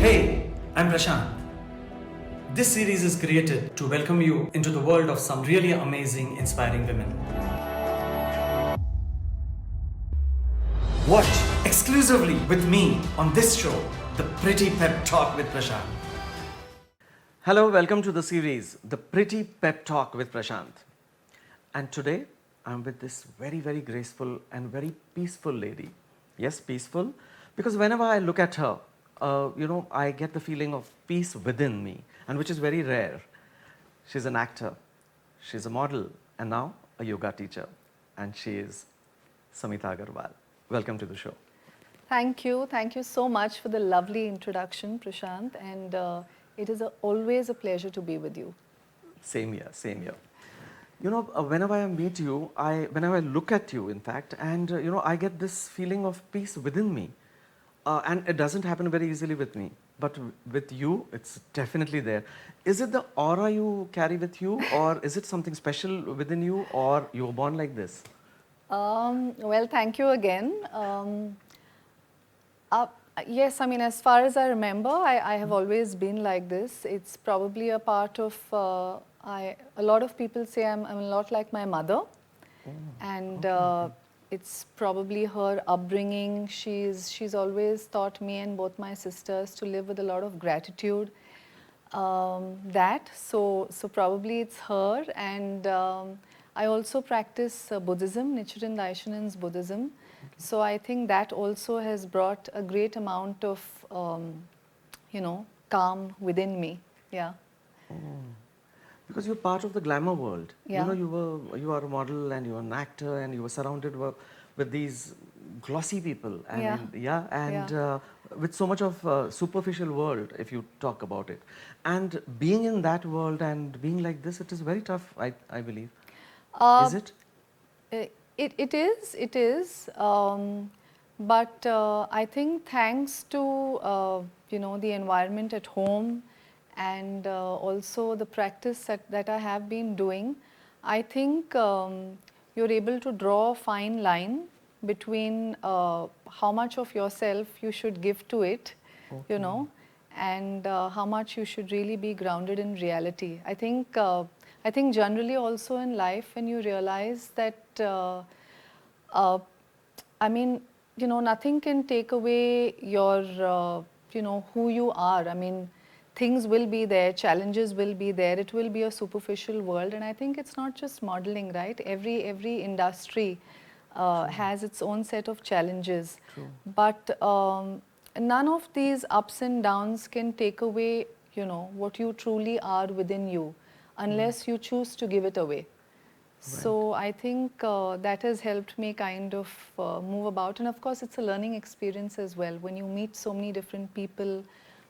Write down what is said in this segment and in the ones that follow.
Hey, I'm Prashant. This series is created to welcome you into the world of some really amazing, inspiring women. Watch exclusively with me on this show, The Pretty Pep Talk with Prashant. Hello, welcome to the series, The Pretty Pep Talk with Prashant. And today, I'm with this very, very graceful and very peaceful lady. Yes, peaceful, because whenever I look at her, I get the feeling of peace within me, and which is very rare. She's an actor, she's a model, and now a yoga teacher. And she is Samita Agarwal. Welcome to the show. Thank you. Thank you so much for the lovely introduction, Prashant. And it is always a pleasure to be with you. Same here, same here. Whenever I meet you, whenever I look at you, in fact, and I get this feeling of peace within me. And it doesn't happen very easily with me. But with you, it's definitely there. Is it the aura you carry with you, or is it something special within you, or you were born like this? Well, thank you again. Yes, I mean, as far as I remember, I have always been like this. It's probably a part of, a lot of people say I'm a lot like my mother. And it's probably her upbringing. She's always taught me and both my sisters to live with a lot of gratitude. So probably it's her. And I also practice Buddhism, Nichiren Daishonin's Buddhism. So I think that also has brought a great amount of, calm within me. Yeah. Because you're part of the glamour world. Yeah. You are a model and you're an actor and you were surrounded with these glossy people and with so much of superficial world, if you talk about it. And being in that world and being like this, it is very tough, I believe. Is it? It is. But I think thanks to, the environment at home and also the practice that I have been doing, I think you're able to draw a fine line between how much of yourself you should give to it, and how much you should really be grounded in reality. I think generally also in life, when you realize that, nothing can take away your, who you are. I mean, things will be there, challenges will be there, it will be a superficial world. And I think it's not just modeling, right? Every industry has its own set of challenges. True. But none of these ups and downs can take away, what you truly are within you, unless you choose to give it away. Right. So I think that has helped me kind of move about. And of course, it's a learning experience as well. When you meet so many different people,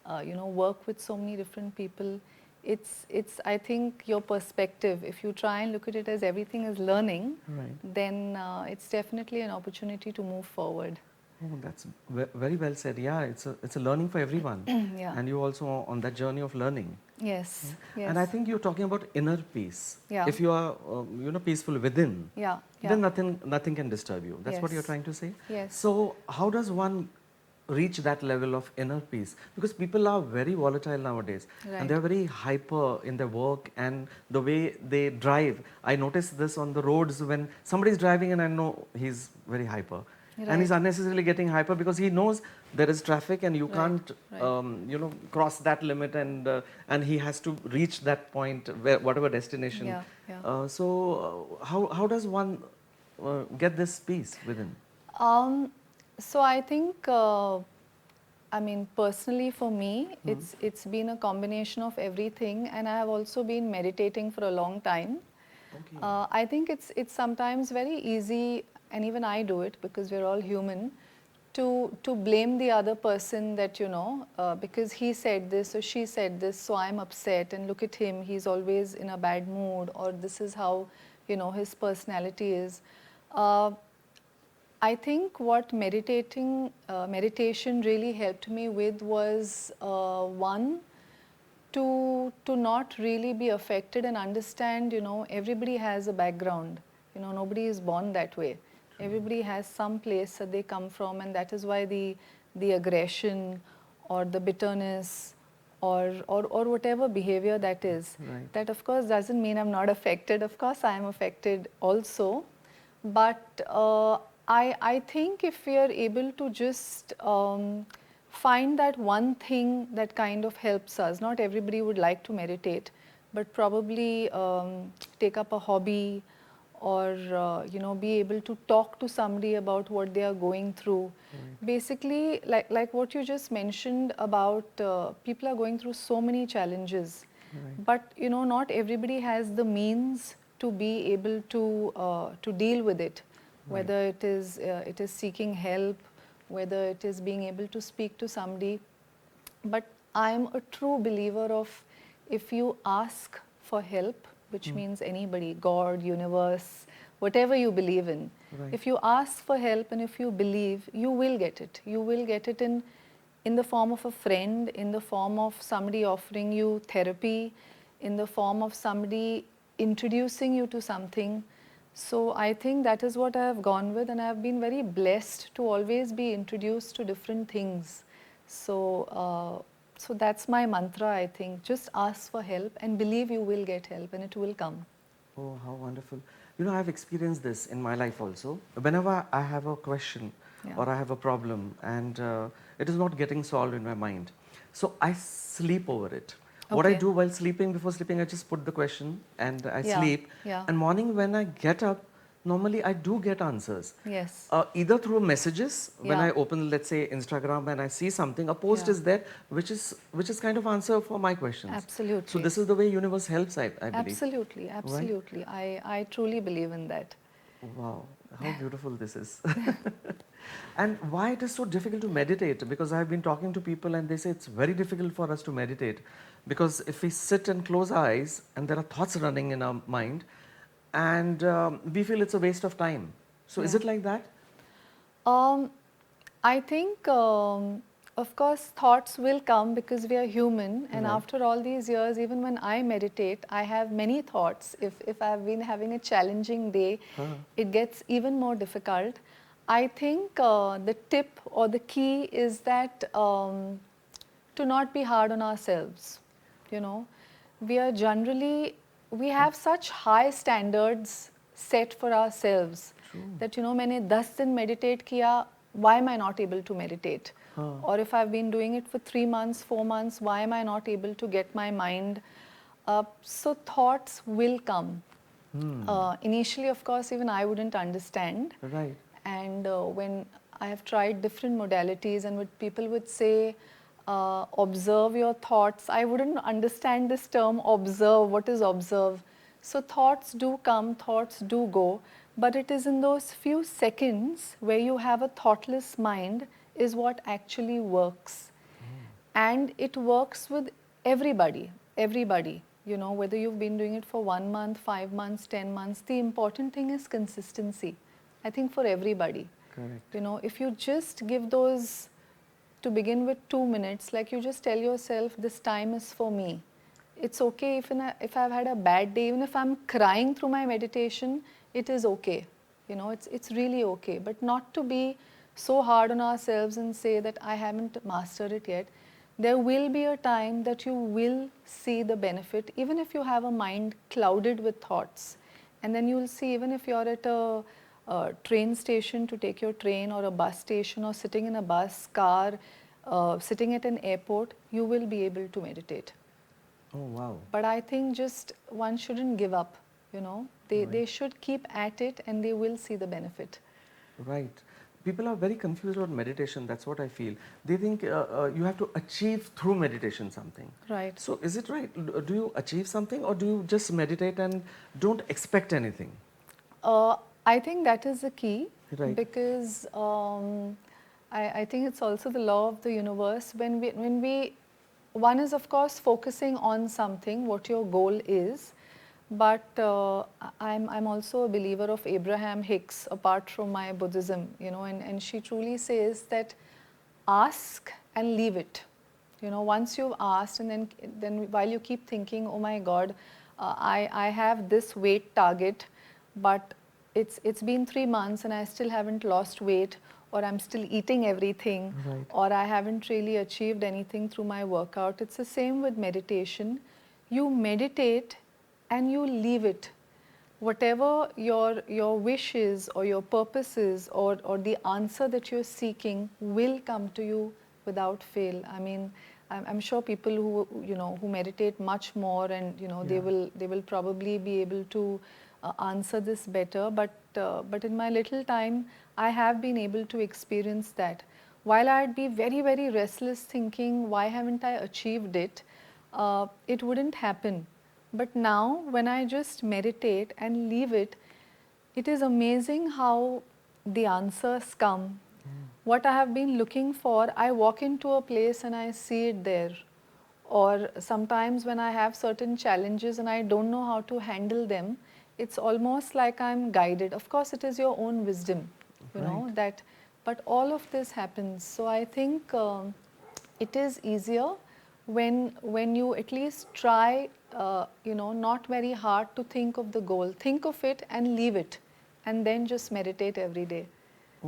work with so many different people, it's I think your perspective, if you try and look at it as everything is learning, right, then it's definitely an opportunity to move forward. Oh, that's very well said. Yeah, it's a learning for everyone. Yeah. And you also on that journey of learning. Yes. Yes. And I think you're talking about inner peace. Yeah. If you are, peaceful within, Yeah. then nothing can disturb you. That's what you're trying to say? Yes. So how does one reach that level of inner peace? Because people are very volatile nowadays. Right. And they're very hyper in their work and the way they drive. I notice this on the roads when somebody's driving and I know he's very hyper. Right. And he's unnecessarily getting hyper because he knows there is traffic and you can't, cross that limit, and he has to reach that point, whatever destination. Yeah, yeah. So how does one get this peace within? So I think, personally for me, it's been a combination of everything, and I have also been meditating for a long time. Okay. I think it's sometimes very easy, and even I do it because we're all human, to blame the other person that, because he said this or she said this, so I'm upset, and look at him, he's always in a bad mood, or this is how, his personality is. I think what meditation really helped me with was, one, to not really be affected and understand, everybody has a background. Nobody is born that way. Everybody has some place that they come from, and that is why the aggression or the bitterness, or whatever behavior that is. Right. That of course doesn't mean I'm not affected. Of course I am affected also. But I think if we are able to just find that one thing that kind of helps us, not everybody would like to meditate, but probably take up a hobby, or be able to talk to somebody about what they are going through. Right. Basically, like what you just mentioned about people are going through so many challenges, Right. but not everybody has the means to be able to deal with it, Right. whether it is seeking help, whether it is being able to speak to somebody. But I'm a true believer of, if you ask for help, which means anybody, God, universe, whatever you believe in, Right. if you ask for help and if you believe, you will get it. You will get it in the form of a friend, in the form of somebody offering you therapy, in the form of somebody introducing you to something. So I think that is what I have gone with, and I have been very blessed to always be introduced to different things. So that's my mantra, I think. Just ask for help and believe you will get help and it will come. Oh, how wonderful. You know, I've experienced this in my life also. Whenever I have a question Yeah. or I have a problem and it is not getting solved in my mind, so I sleep over it. What I Okay. do while sleeping, before sleeping, I just put the question and I Yeah. sleep. Yeah. And morning when I get up, normally I do get answers. Yes. Either through messages, when Yeah. I open, let's say, Instagram and I see something, a post Yeah. is there, which is kind of answer for my questions. So Absolutely. this is the way universe helps, I believe. Absolutely. Right? Absolutely. I truly believe in that. Wow, how beautiful this is. And why it is so difficult to meditate? Because I've been talking to people and they say it's very difficult for us to meditate. Because if we sit and close our eyes and there are thoughts running in our mind, and we feel it's a waste of time. So is Yeah. it like that? Um, I think, of course, thoughts will come because we are human. And Right. after all these years, even when I meditate, I have many thoughts. If I've been having a challenging day, Huh. it gets even more difficult. I think the tip or the key is that to not be hard on ourselves. You know, we are generally, we have such high standards set for ourselves True. that मैंने 10 दिन meditate किया, why am I not able to meditate? Huh. Or if I've been doing it for 3 months, 4 months, why am I not able to get my mind? So thoughts will come. Initially, of course, even I wouldn't understand. Right. And when I have tried different modalities, and what people would say, observe your thoughts, I wouldn't understand this term observe. What is observe? So thoughts do come, thoughts do go, but it is in those few seconds where you have a thoughtless mind is what actually works. And it works with everybody, whether you've been doing it for 1 month, 5 months, 10 months. The important thing is consistency, I think, for everybody. Correct. If you just give those, to begin with, 2 minutes, like you just tell yourself, this time is for me. It's okay if I've had a bad day, even if I'm crying through my meditation, it is okay. It's really okay. But not to be so hard on ourselves and say that I haven't mastered it yet. There will be a time that you will see the benefit, even if you have a mind clouded with thoughts. And then you'll see, even if you're at a train station to take your train, or a bus station, or sitting in a bus, car, sitting at an airport, you will be able to meditate. Oh, wow. But I think just one shouldn't give up, They Right. should keep at it and they will see the benefit. Right. People are very confused about meditation. That's what I feel. They think you have to achieve through meditation something. Right. So is it right? Do you achieve something or do you just meditate and don't expect anything? I think that is the key, Right. because I think it's also the law of the universe. When we, one is of course focusing on something, what your goal is, but I'm also a believer of Abraham Hicks, apart from my Buddhism, and she truly says that ask and leave it. Once you've asked, and then while you keep thinking, oh my God, I have this weight target, but it's been 3 months and I still haven't lost weight, or I'm still eating everything, Right. or I haven't really achieved anything through my workout. It's the same with meditation. You meditate and you leave it. Whatever your wish is or your purpose is, or the answer that you're seeking will come to you without fail. I mean, I'm sure people who meditate much more, and they will probably be able to answer this better. But in my little time, I have been able to experience that. While I'd be very, very restless thinking, why haven't I achieved it? It wouldn't happen. But now, when I just meditate and leave it, it is amazing how the answers come. What I have been looking for, I walk into a place and I see it there. Or sometimes when I have certain challenges and I don't know how to handle them, it's almost like I'm guided. Of course, it is your own wisdom, Right. that. But all of this happens. So I think it is easier when you at least try, not very hard to think of the goal. Think of it and leave it, and then just meditate every day.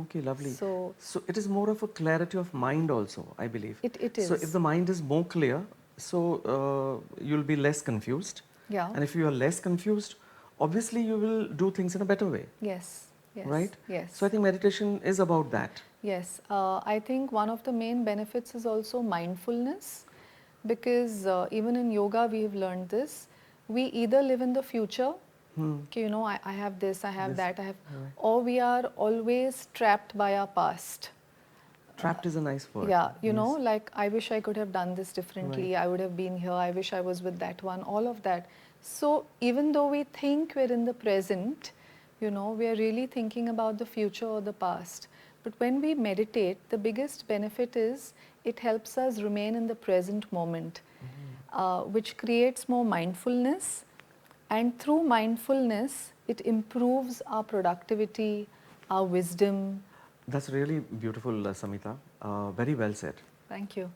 Okay, lovely. So So it is more of a clarity of mind also, I believe. it So if is. the mind is more clear, so you'll be less confused. Yeah. And if you are less confused, obviously you will do things in a better way, Yes. Yes. right? Yes. So I think meditation is about that. Yes, I think one of the main benefits is also mindfulness, because even in yoga we have learned this. We either live in the future, Hmm. okay, I have this, I have This, that, I have, right. or we are always trapped by our past. Trapped is a nice word. Yeah, Yes. like I wish I could have done this differently, Right. I would have been here, I wish I was with that one, all of that. So even though we think we're in the present, we are really thinking about the future or the past. But when we meditate, the biggest benefit is it helps us remain in the present moment, which creates more mindfulness. And through mindfulness, it improves our productivity, our wisdom. That's really beautiful, Samita. Very well said. Thank you.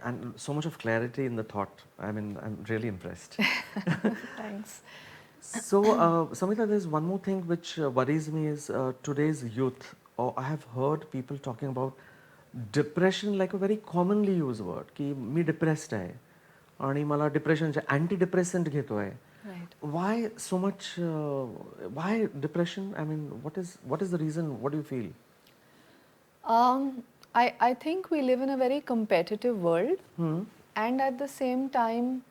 And so much of clarity in the thought. I mean, I'm really impressed. Thanks. So, Samita, there's one more thing which worries me is today's youth, or I have heard people talking about depression like a very commonly used word, की मी depressed आहे आणि मला depression anti depressant घेतोय. Right. Why so much? Why depression? I mean, what is the reason? What do you feel? I think we live in a very competitive world, Hmm. and at the same time,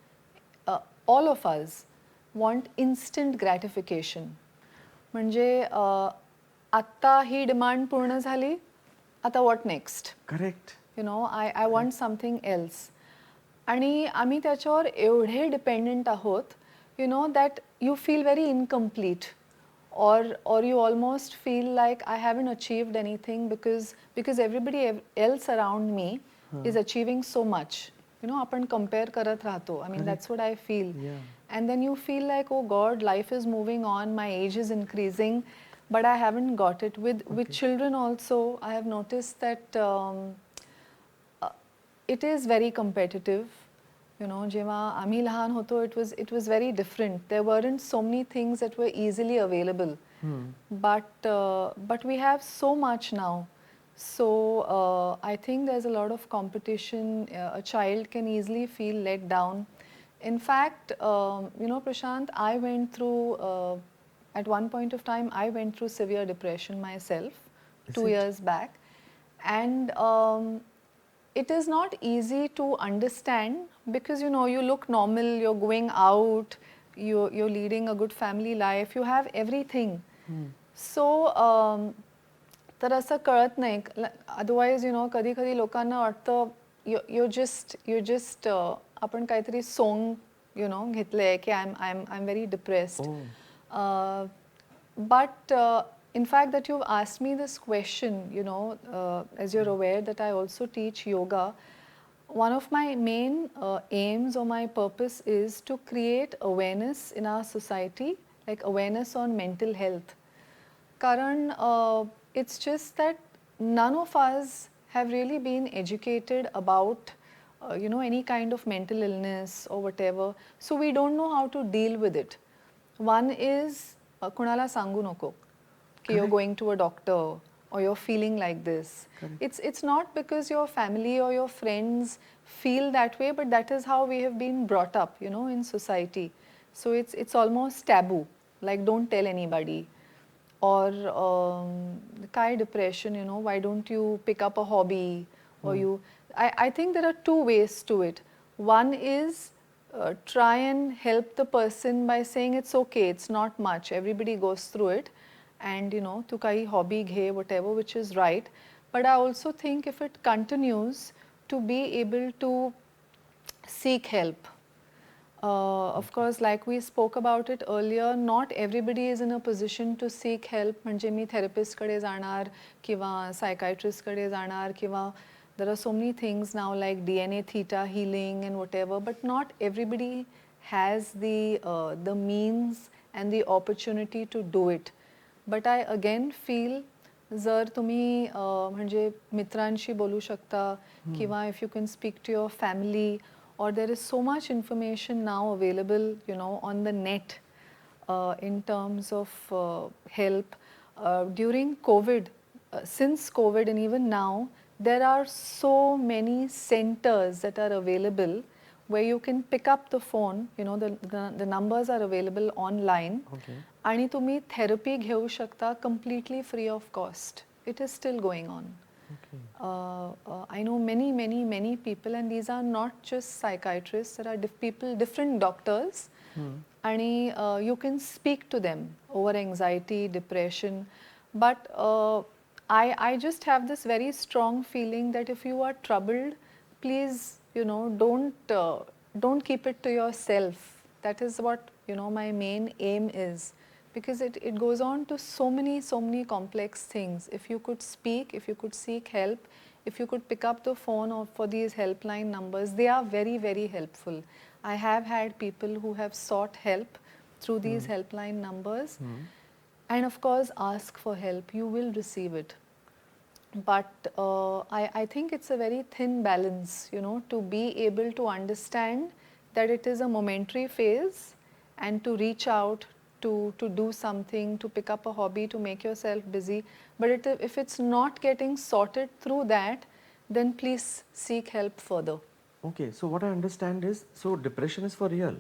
all of us want instant gratification. म्हणजे आत्ता ही demand पूर्ण झाली, आता what next? Correct. I want something else. आणि आम्ही त्याच्यावर एवढे dependent आहोत, that you feel very incomplete, or you almost feel like I haven't achieved anything because everybody else around me is achieving so much. आपण compare करत राहतो. I mean, that's what I feel. Yeah. And then you feel like, oh God, life is moving on, my age is increasing, but I haven't got it. With children also, I have noticed that it is very competitive. जेव्हा आम्ही लहान होतो, it was very different. There weren't so many things that were easily available. But we have so much now. So I think there's a lot of competition. A child can easily feel let down. In fact, Prashant, I went through, at one point of time, I went through severe depression myself, Is 2 it? years back. And it is not easy to understand, because you look normal, you're going out, you're leading a good family life, you have everything. So तर असं कळत नाही. Otherwise कधी कधी लोकांना वाटतं you just आपण काहीतरी सोंग घेतलंय की I am very depressed. But in fact, that you've asked me this question, as you're aware that I also teach yoga, one of my main aims or my purpose is to create awareness in our society, like awareness on mental health. Karan, it's just that none of us have really been educated about, any kind of mental illness or whatever. So we don't know how to deal with it. One is, kunala sangu noko, ki you're going to a doctor, or you're feeling like this. Correct. It's not because your family or your friends feel that way, but that is how we have been brought up, you know, in society. So it's almost taboo, like don't tell anybody. Or kai depression, you know, why don't you pick up a hobby, or you, I think there are two ways to it. One is try and help the person by saying it's okay, it's not much, everybody goes through it, and you know, tu kai hobby ghe, whatever, which is right. But I also think if it continues, to be able to seek help. Of course, like we spoke about it earlier, not everybody is in a position to seek help. म्हणजे मी therapist कडे जाणार किंवा psychiatrist कडे जाणार किंवा there are so many things now like DNA theta healing and whatever, but not everybody has the means and the opportunity to do it. But I again feel जर तुम्ही म्हणजे मित्रांशी बोलू शकता किंवा if you can speak to your family, or there is so much information now available, you know, on the net in terms of help. During COVID, since COVID and even now, there are so many centers that are available where you can pick up the phone, you know, the numbers are available online. Okay. आणि तुम्ही therapy घेऊ शकता completely free of cost. It is still going on. Okay. I know many people, and these are not just psychiatrists, there are people, different doctors, and you can speak to them over anxiety, depression. But I just have this very strong feeling that if you are troubled, please, you know, don't keep it to yourself. That is what, you know, my main aim is. Because it goes on to so many complex things. If you could speak, if you could seek help, if you could pick up the phone or for these helpline numbers, they are very helpful. I have had people who have sought help through these helpline numbers, and of course ask for help, you will receive it. But I think it's a very thin balance, you know, to be able to understand that it is a momentary phase and to reach out, to do something, to pick up a hobby, to make yourself busy. But if it's not getting sorted through that, then please seek help further. Okay, so what I understand is, so depression is for real.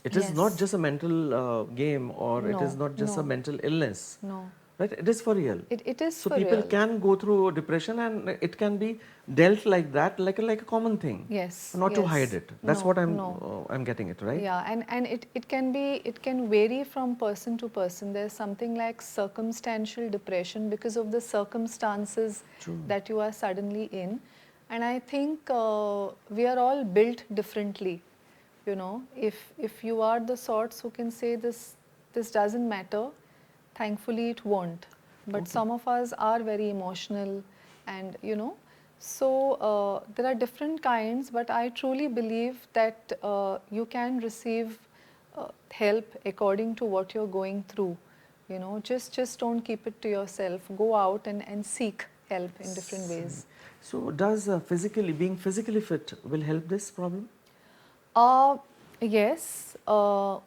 It is not Yes. just a mental game, or it No, is not just a no. mental illness. No. Right? It is for real. It is So for people real. can go through depression and it can be dealt like that, like a common thing. Yes. Not to hide yes. it. That's No, what no. I'm getting it, right? Yeah, and it can be, it can vary from person to person. There's something like circumstantial depression because of the circumstances True. that you are suddenly in. And I think we are all built differently. You know, if you are the sorts who can say this doesn't matter, thankfully it won't. But Okay. some of us are very emotional, and you know, so there are different kinds, but I truly believe that you can receive help according to what you're going through. You know, just don't keep it to yourself. Go out and seek help in different ways. So does being physically fit will help this problem? Yes,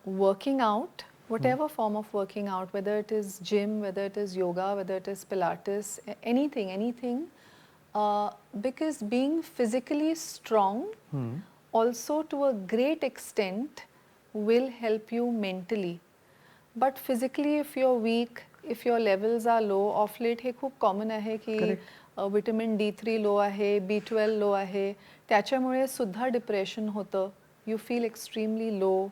working out, whatever form of working out, whether it is gym, whether it is yoga, whether it is Pilates, anything, because being physically strong also to a great extent will help you mentally. But physically, if you're weak, if your levels are low, of late हे खूप common आहे की Correct. Vitamin D3 लो आहे, B12 लो आहे, त्याच्यामुळे सुद्धा depression होतं. You feel extremely low.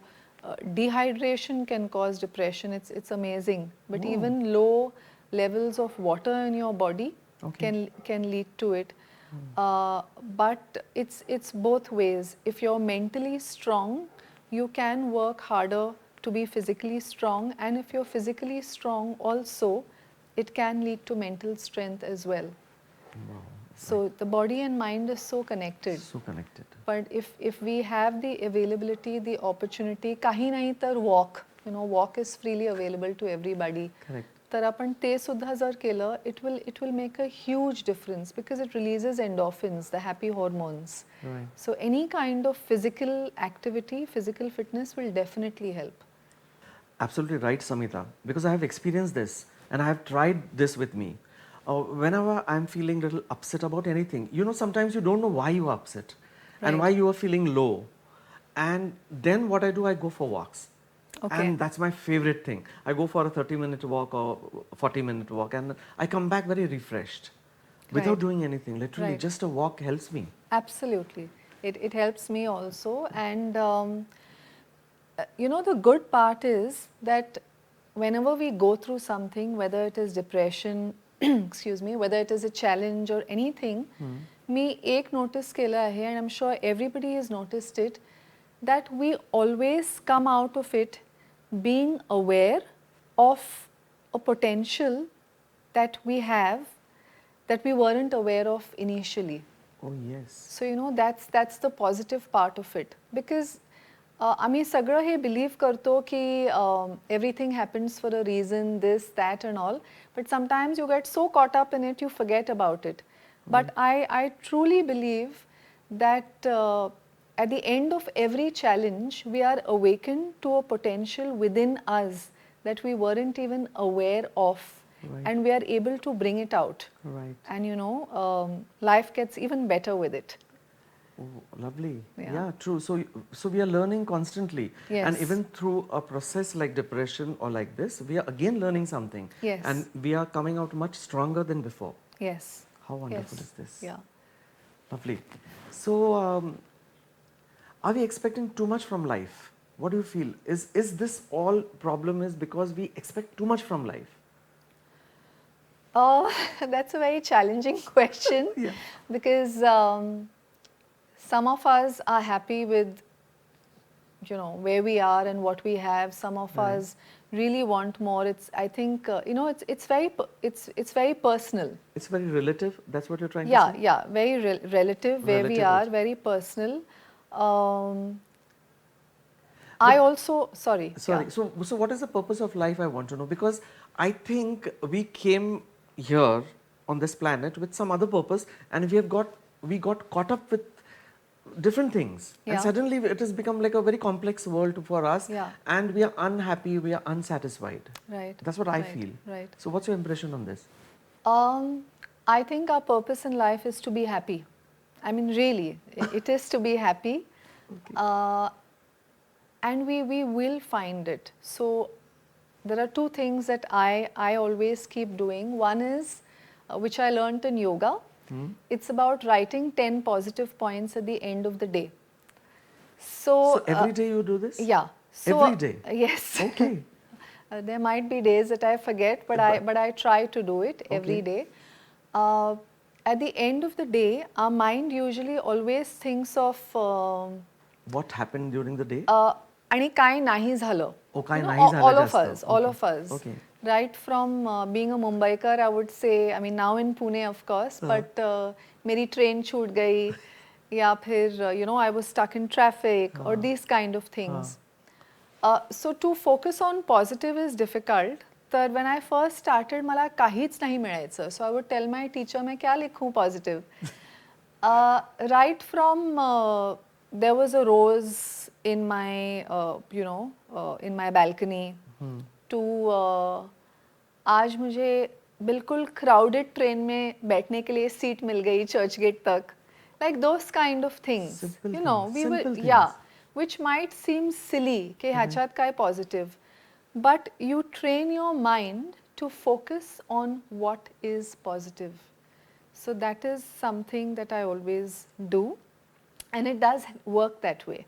Dehydration can cause depression. It's amazing. But Oh. even low levels of water in your body Okay. can lead to it. But it's both ways. If you're mentally strong, you can work harder to be physically strong, and if you're physically strong also, it can lead to mental strength as well. Wow. So the body and mind is so connected. So connected. But if we have the availability, the opportunity, काही नाही तर walk, you know, walk is freely available to everybody. Correct. तर आपण ते सुद्धा जर केलं, it will make a huge difference because it releases endorphins, the happy hormones. Right. So any kind of physical activity, physical fitness will definitely help. Absolutely right, Samita, because I have experienced this and I have tried this with me. Whenever I'm feeling a little upset about anything, sometimes you don't know why you are upset and Right. why you are feeling low. And then what I do, I go for walks. Okay. And that's my favorite thing. I go for a 30-minute walk or 40-minute walk, and I come back very refreshed without Right. doing anything. Literally, Right. just a walk helps me. Absolutely. It helps me also. And the good part is that whenever we go through something, whether it is depression, excuse me, whether it is a challenge or anything, me ek notice केला है, and I'm sure everybody has noticed it, that we always come out of it being aware of a potential that we have that we weren't aware of initially. Oh, yes. So that's the positive part of it, because आम्ही सगळं हे believe करतो की everything happens for a reason, this, that and all, but sometimes you get so caught up in it you forget about it. But I truly believe that at the end of every challenge we are awakened to a potential within us that we weren't even aware of. Right. And we are able to bring it out. Right. And life gets even better with it. Oh, lovely. Yeah. Yeah, true. So we are learning constantly. Yes. And even through a process like depression or like this, we are again learning something. Yes. And we are coming out much stronger than before. Yes. How wonderful Yes. is this? Yeah. Lovely. So, are we expecting too much from life? What do you feel? Is this all problem is because we expect too much from life? That's a very challenging question. Yeah. Because some of us are happy with where we are and what we have. Some of Right. us really want more. I think it's very personal. It's very relative. That's what you're trying to Yeah, say? yeah, very relative where we Relative are, also. very personal. I also, sorry. Sorry. Yeah. So what is the purpose of life? I want to know, because I think we came here on this planet with some other purpose, and we got caught up with different things, Yeah. and suddenly it has become like a very complex world for us, Yeah. and we are unhappy, we are unsatisfied. Right. That's what I Right, feel. right. So what's your impression on this? I think our purpose in life is to be happy. I mean, really, it is to be happy. Okay. And we will find it. So there are two things that I always keep doing. One is, which I learned in yoga. It's about writing 10 positive points at the end of the day. So every day you do this? Yeah. So, Every day? Yes. Okay. There might be days that I forget, but I try to do it every Okay. day. At the end of the day, our mind usually always thinks of What happened during the day? आणि काय नाही झालं. Oh, काय You know, नाही झालं all of जास्त. us, all Okay. of us. Okay. Right from being a Mumbaikar, I would say, I mean now in Pune of course, but मेरी train छूट गई, या फिर I was stuck in traffic or these kind of things. So to focus on positive is difficult. तर when I first started मला काहीच नाही मिळायचं. So I would tell my teacher मैं क्या लिखूं positive. Right from there was a rose in my in my balcony to आज मुझे बिल्कुल crowded train में बैठने के लिए seat मिल गई church gate तक, like those kind of things. Simple you know, things, we were, simple yeah, things. which might seem silly कि ह्याच्यात काय positive, but you train your mind to focus on what is positive. So that is something that I always do, and it does work that way.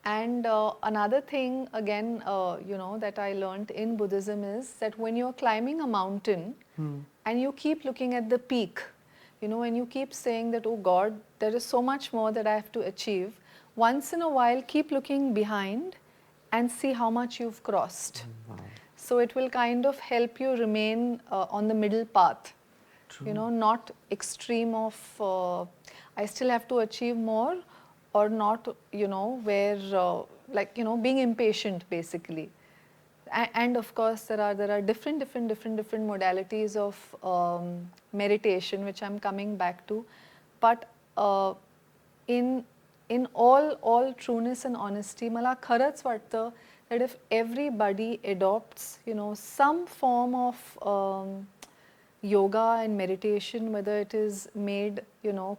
And another thing again, that I learned in Buddhism is that when you're climbing a mountain and you keep looking at the peak, when you keep saying that, oh God, there is so much more that I have to achieve, once in a while keep looking behind and see how much you've crossed. Wow. So it will kind of help you remain on the middle path. True. Not extreme of I still have to achieve more, or not, where being impatient basically. And of course there are different modalities of meditation which I'm coming back to, but in all trueness and honesty, मला खरंच वाटतं that if everybody adopts some form of yoga and meditation, whether it is made,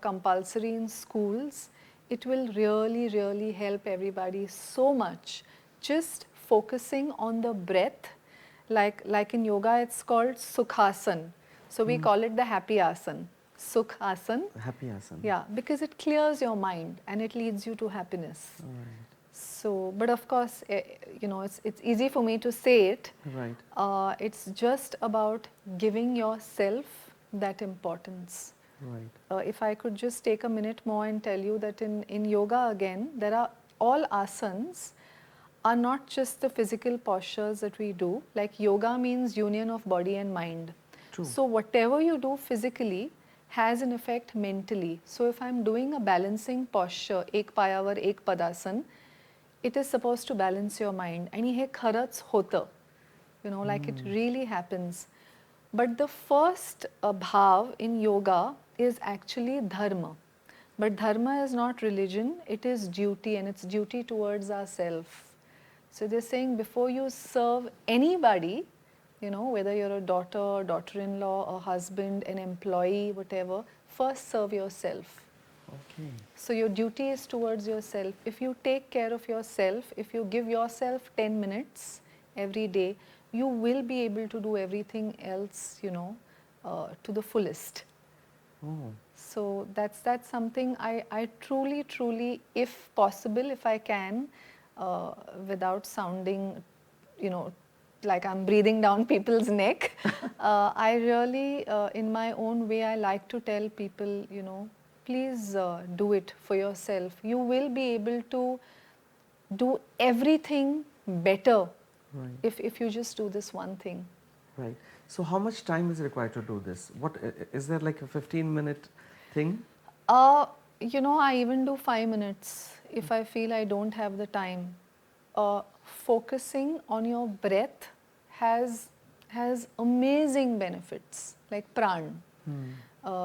compulsory in schools, it will really, really help everybody so much. Just focusing on the breath, like in yoga, it's called Sukhasan. So we call it the happy asan, Sukhasan. Happy asana. Yeah, because it clears your mind and it leads you to happiness. Right. So, but of course, it's easy for me to say it. Right. It's just about giving yourself that importance. Right. If I could just take a minute more and tell you that in yoga again, there are all asanas are not just the physical postures that we do. Like yoga means union of body and mind. True. So whatever you do physically has an effect mentally. So if I'm doing a balancing posture, ek payavar, ek padasan, it is supposed to balance your mind. And हे खरंच होतं. Like it really happens. But the first bhav in yoga is actually dharma. But dharma is not religion, it is duty, and it's duty towards ourselves. So they're saying before you serve anybody, whether you're a daughter, daughter-in-law, a husband, an employee, whatever, first serve yourself. Okay. So your duty is towards yourself. If you take care of yourself, if you give yourself 10 minutes every day, you will be able to do everything else, to the fullest. Oh. So that's something I truly, if possible, if I can, without sounding, like I'm breathing down people's neck, I really, in my own way, I like to tell people, please do it for yourself. You will be able to do everything better if you just do this one thing. Right. So how much time is required to do this? What is there like a 15-minute thing? I even do 5 minutes if I feel I don't have the time. Focusing on your breath has amazing benefits, like pran.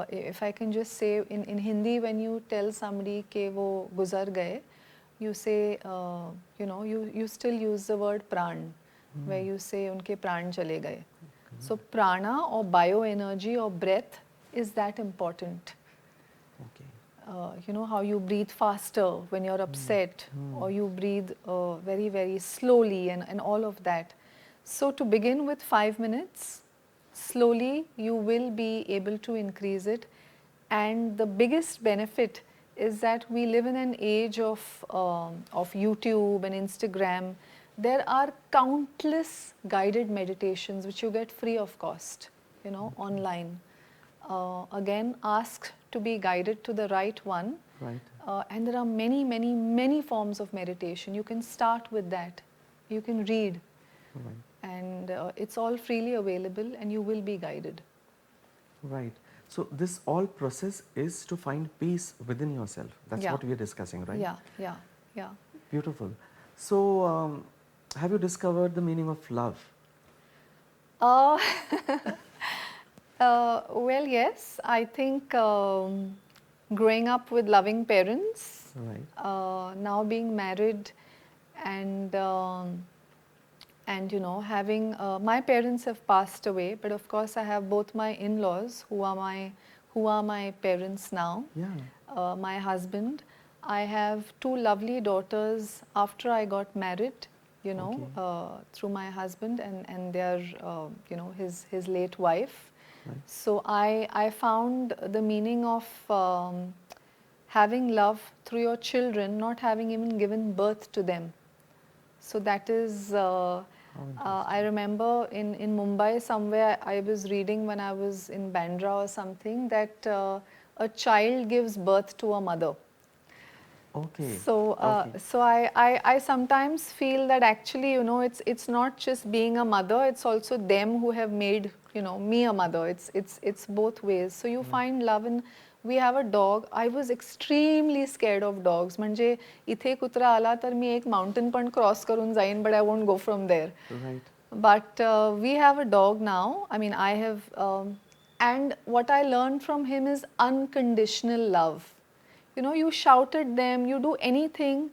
If I can just say in Hindi, when you tell somebody ke wo guzar gaye, you say, you still use the word pran, where you say unke pran chale gaye. So prana or bioenergy or breath is that important. Okay. How you breathe faster when you're upset, or you breathe very, very slowly, and all of that. So to begin with 5 minutes, slowly you will be able to increase it. And the biggest benefit is that we live in an age of YouTube and Instagram. There are countless guided meditations which you get free of cost, online. Again, ask to be guided to the right one. Right. And there are many forms of meditation. You can start with that. You can read. Right. And it's all freely available, and you will be guided. Right. So this all process is to find peace within yourself. That's Yeah. what we are discussing, right? Yeah. Beautiful. So have you discovered the meaning of love? Uh, well, yes. I think growing up with loving parents, Right. now being married, and having my parents have passed away, but of course I have both my in-laws who are my parents now. Yeah. My husband. I have 2 lovely daughters after I got married, through my husband and their, his late wife. Right. So I found the meaning of having love through your children, not having even given birth to them. So that is, I remember in Mumbai somewhere I was reading when I was in Bandra or something that a child gives birth to a mother. Okay. So, so I sometimes feel that actually, it's not just being a mother, it's also them who have made, me a mother. It's both ways. So you find love in. We have a dog. I was extremely scared of dogs. म्हणजे इथे कुत्रा आला तर मी एक mountain पण cross करून जाईन, but I won't go from there. Right. But we have a dog now. I mean, I have, and what I learned from him is unconditional love. You shout at them, you do anything,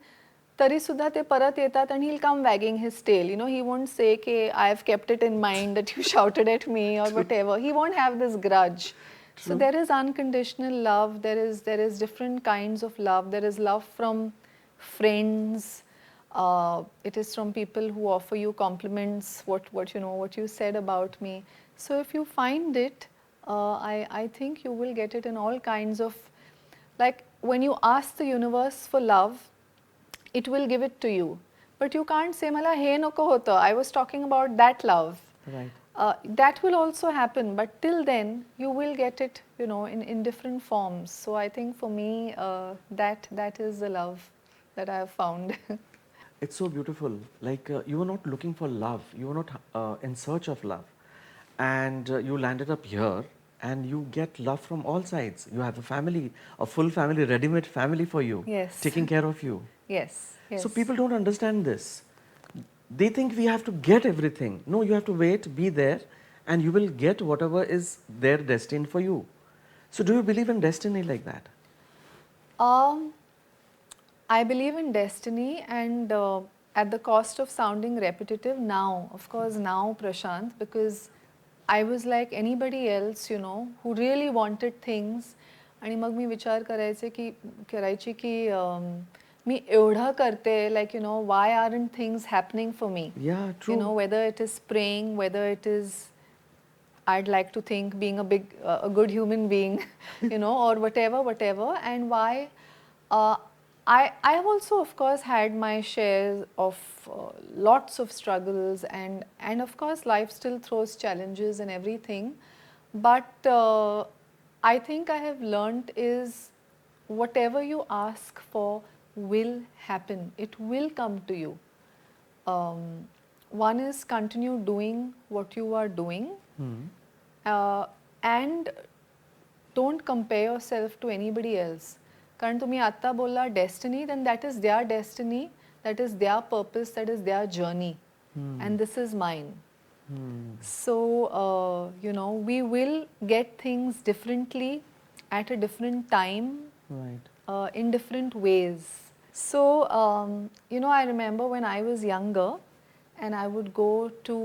तरी सुद्धा ते परत येतात and he'll come wagging his tail. You know, he won't say कि I've kept it in mind that you shouted at me or whatever. He won't have this grudge. So True. there is unconditional love. There is different kinds of love. There is love from friends. It is from people who offer you compliments. What you said about me. So if you find it, I think you will get it in all kinds of, like when you ask the universe for love, it will give it to you. But you can't say, Mala, hey noko hoto. I was talking about that love. Right. That will also happen, but till then, you will get it, in different forms. So I think for me, that is the love that I have found. It's so beautiful. Like you were not looking for love, you were not in search of love. And you landed up here and you get love from all sides. You have a family, a full family, ready made family for you, Yes. taking care of you. Yes, So yes. people don't understand this. They think we have to get everything. No, you have to wait, be there, and you will get whatever is there destined for you. So, do you believe in destiny like that? Um, I believe in destiny, and at the cost of sounding repetitive, now, of course, now, Prashant, because I was like anybody else, who really wanted things. आणि मग मी विचार करायची की मी एवढं करते, like, why aren't things happening for me? Yeah, true. Whether it is praying, whether it is, I'd like to think, being a good human being, or whatever, and why. Uh, I have also, of course, had my share of lots of struggles, and of course, life still throws challenges and everything. But I think I have learned is whatever you ask for will happen. It will come to you. One is continue doing what you are doing, Hmm. uh, and don't compare yourself to anybody else. कारण तुम्ही आत्ता बोलला destiny, then that is their destiny, that is their purpose, that is their journey, and this is mine. So, we will get things differently at a different time, Right. in different ways. So, I remember when I was younger, and I would go to,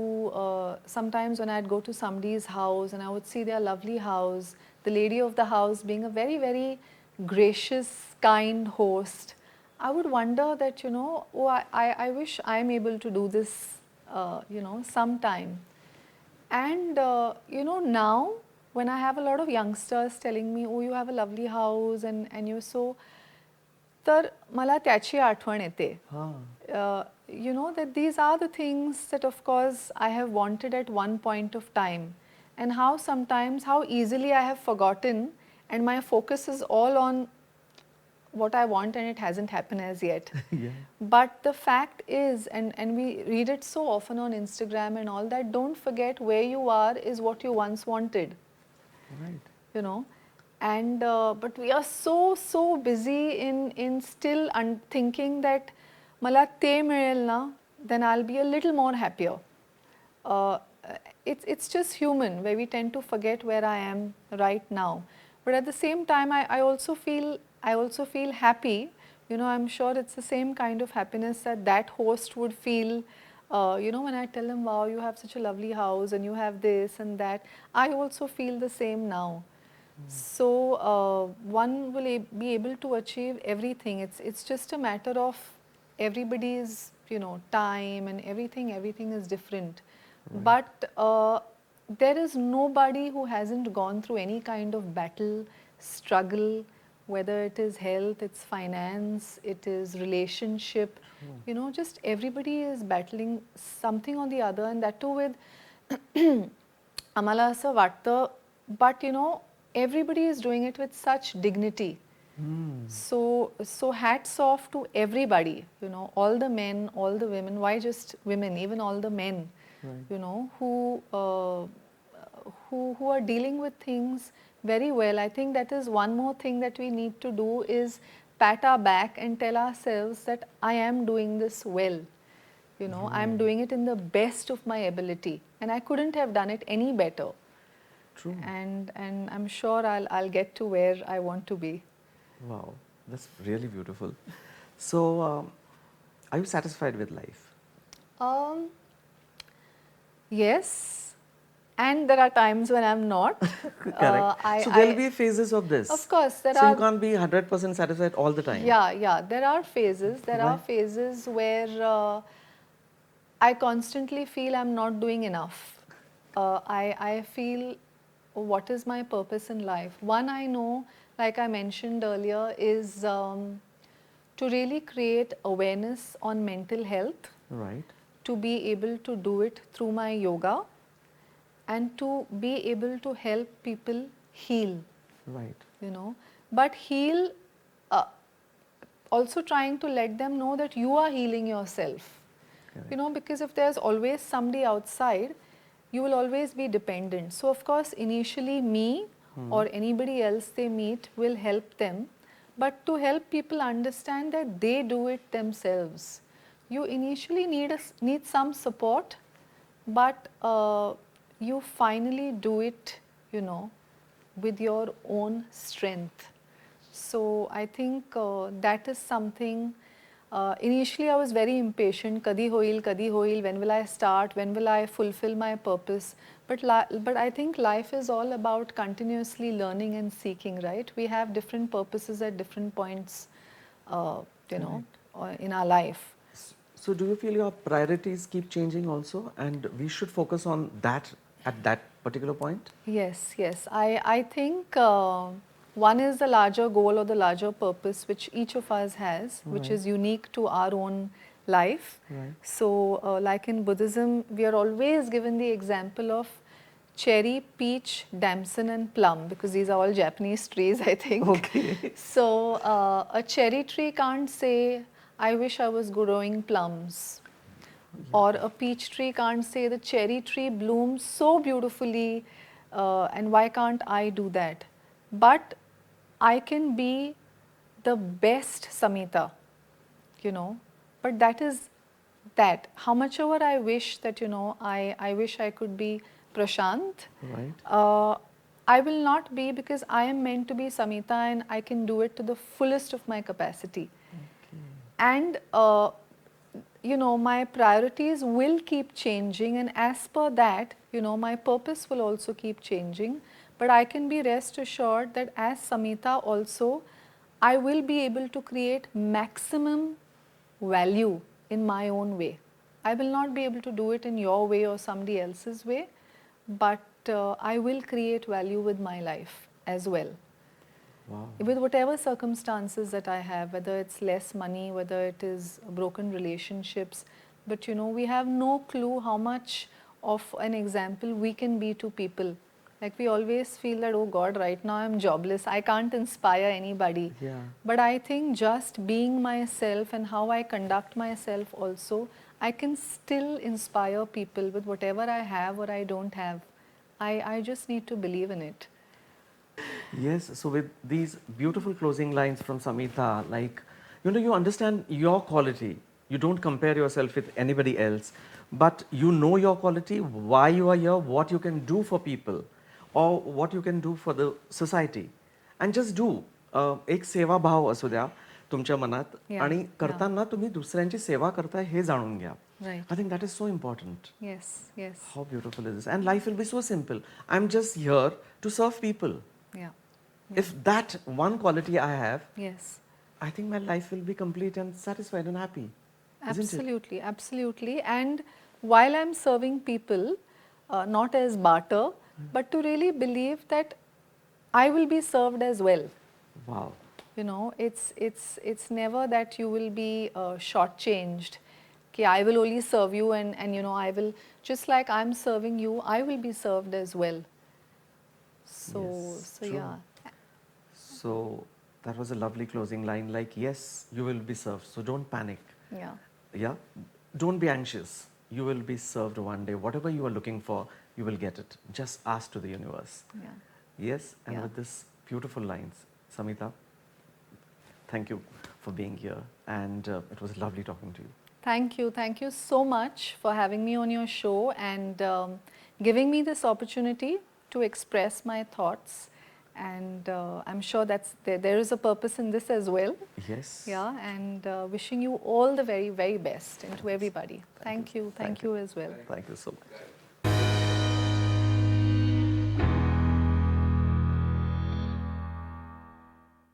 sometimes when I'd go to somebody's house and I would see their lovely house, the lady of the house being a very, very gracious, kind host, I would wonder that, oh, I wish I'm able to do this, sometime. And, now when I have a lot of youngsters telling me, oh, you have a lovely house and you're so, तर मला त्याची आठवण येते. That these are the things that of course I have wanted at one point of time, and how sometimes how easily I have forgotten, and my focus is all on what I want and it hasn't happened as yet. Yeah. But the fact is, and we read it so often on Instagram and all that, don't forget where you are is what you once wanted. Right. And but we are so busy in still thinking that मला ते मिळेल ना, then I'll be a little more happier. uh, it's just human where we tend to forget where I am right now, but at the same time I also feel happy. I'm sure it's the same kind of happiness that host would feel, when I tell him, wow, you have such a lovely house and you have this and that. I also feel the same now. So one will be able to achieve everything. It's just a matter of everybody's time and everything is different. Right. But there is nobody who hasn't gone through any kind of battle, struggle, whether it is health, it's finance, it is relationship. Just everybody is battling something or the other, and that too with आम्हाला असं वाटतं, but everybody is doing it with such dignity. So hats off to everybody, all the men, all the women, why just women, even all the men, Right. Who are dealing with things very well. I think that is one more thing that we need to do, is pat our back and tell ourselves that I am doing this well. I'm doing it in the best of my ability, and I couldn't have done it any better. True. And I'm sure I'll get to where I want to be. Wow, that's really beautiful. So, Are you satisfied with life? Um, yes, and there are times when I'm not. Correct. So there'll be phases of Of this. course, there So you are. can't be 100% satisfied all the time. Yeah, yeah, there are phases. There are Why? phases where I constantly feel I'm not doing enough. I feel what is my purpose in life. One I know, like I mentioned earlier, is to really create awareness on mental health, Right. to be able to do it through my yoga, and to be able to help people heal, Right. you know. But heal, uh, also trying to let them know that you are healing yourself. You Correct. know, because if there's always somebody outside, you will always be dependent. So, of course, initially me or anybody else they meet will help them, but to help people understand that they do it themselves. You initially need some support, but you finally do it, you know, with your own strength. So I think that is something. Initially, I was very impatient. Kadi hoil. When will I start? When will I fulfill my purpose? But I think life is all about continuously learning and seeking. Right? We have different purposes at different points, you know, Correct. in our life. So do you feel your priorities keep changing also, and we should focus on that at that particular point? Yes, yes. I think one is the larger goal or the larger purpose which each of us has, which Right. is unique to our own life. Right. So, like in Buddhism, we are always given the example of cherry, peach, damson, and plum because these are all Japanese trees, I think. Okay. So, a cherry tree can't say, I wish I was growing plums, or a peach tree can't say the cherry tree blooms so beautifully and why can't I do that? But I can be the best Samita, you know, but that is that. How much ever I wish that, you know, I wish I could be Prashant, Right. uh, I will not be because I am meant to be Samita and I can do it to the fullest of my capacity. Okay. And you know, my priorities will keep changing, and as per that, you know, my purpose will also keep changing. But I can be rest assured that as Samita also, I will be able to create maximum value in my own way. I will not be able to do it in your way or somebody else's way, but I will create value with my life as well, Wow. with whatever circumstances that I have, whether it's less money, whether it is broken relationships. But you know, we have no clue how much of an example we can be to people. Like we always feel that, oh God, right now I'm jobless, I can't inspire anybody. Yeah. But I think just being myself and how I conduct myself also, I can still inspire people with whatever I have or I don't have. I just need to believe in it. Yes, so with these beautiful closing lines from Samita, like, you understand your quality. You don't compare yourself with anybody else, but you know your quality, why you are here, what you can do for people, or what you can do for the society. And just do. एक सेवाभाव असू द्या तुमच्या मनात Yeah, आणि yeah. करताना तुम्ही दुसऱ्यांची सेवा करताय हे जाणून घ्या. Right. I think that is so important. Yes, yes. How beautiful is this? And life will be so simple. I'm just here to serve people. Yeah. If that one quality I have, Yes. I think my life will be complete and satisfied and happy. Isn't it? Absolutely, absolutely. And while I'm serving people, not as barter, but to really believe that I will be served as well. Wow. You know, it's never that you will be shortchanged. Okay, I will only serve you, and you know, I will, just like I'm serving you, I will be served as well. So, Yes, so true. yeah, So that was a lovely closing line. Like, yes, you will be served. So don't panic. yeah, Yeah. Don't be anxious. You will be served one day. Whatever you are looking for, you will get it. Just ask to the universe. yeah. Yes. And Yeah. with this beautiful lines, Samita, thank you for being here. And it was lovely talking to you. Thank you so much for having me on your show and giving me this opportunity to express my thoughts And I'm sure there is a purpose in this as well. Yes. Yeah, and wishing you all the very, very best, and to everybody. Thank you. Thank you as well. Thank you so much.